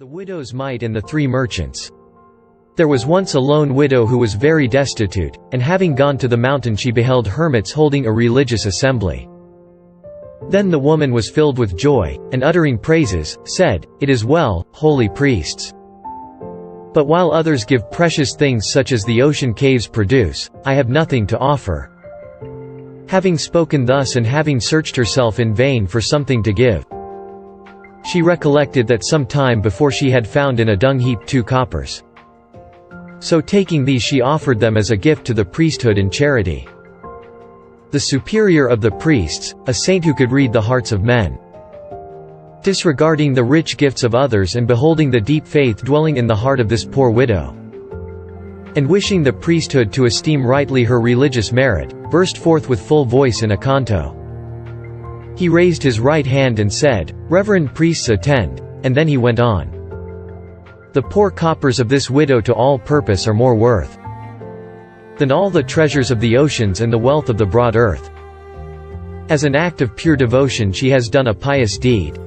The widow's mite and the three merchants. There was once a lone widow who was very destitute, and having gone to the mountain she beheld hermits holding a religious assembly. Then the woman was filled with joy, and uttering praises, said, "It is well, holy priests. But while others give precious things such as the ocean caves produce, I have nothing to offer." Having spoken thus and having searched herself in vain for something to give, she recollected that some time before she had found in a dung heap 2 coppers. So taking these she offered them as a gift to the priesthood in charity. The superior of the priests, a saint who could read the hearts of men. Disregarding the rich gifts of others and beholding the deep faith dwelling in the heart of this poor widow, and wishing the priesthood to esteem rightly her religious merit, burst forth with full voice in a canto. He raised his right hand and said, "Reverend priests attend," and then he went on. "The poor coppers of this widow to all purpose are more worth than all the treasures of the oceans and the wealth of the broad earth. As an act of pure devotion she has done a pious deed.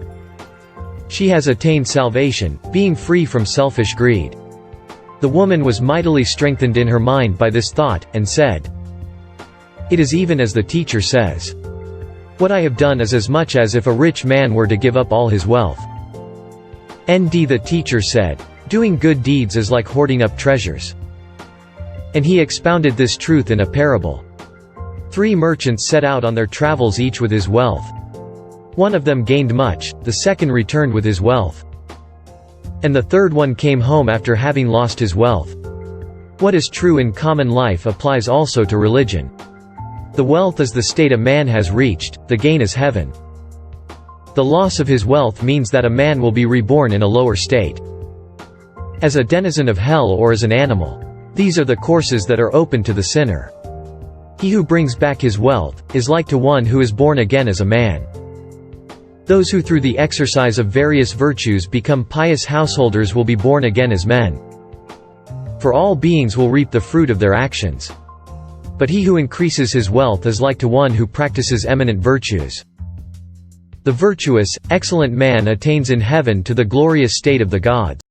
She has attained salvation, being free from selfish greed." The woman was mightily strengthened in her mind by this thought, and said, "It is even as the teacher says. What I have done is as much as if a rich man were to give up all his wealth." The teacher said, "Doing good deeds is like hoarding up treasures." And he expounded this truth in a parable. 3 merchants set out on their travels each with his wealth. One of them gained much, the second returned with his wealth, and the third one came home after having lost his wealth. What is true in common life applies also to religion. The wealth is the state a man has reached, the gain is heaven. The loss of his wealth means that a man will be reborn in a lower state, as a denizen of hell or as an animal. These are the courses that are open to the sinner. He who brings back his wealth is like to one who is born again as a man. Those who through the exercise of various virtues become pious householders will be born again as men. For all beings will reap the fruit of their actions. But he who increases his wealth is like to one who practices eminent virtues. The virtuous, excellent man attains in heaven to the glorious state of the gods.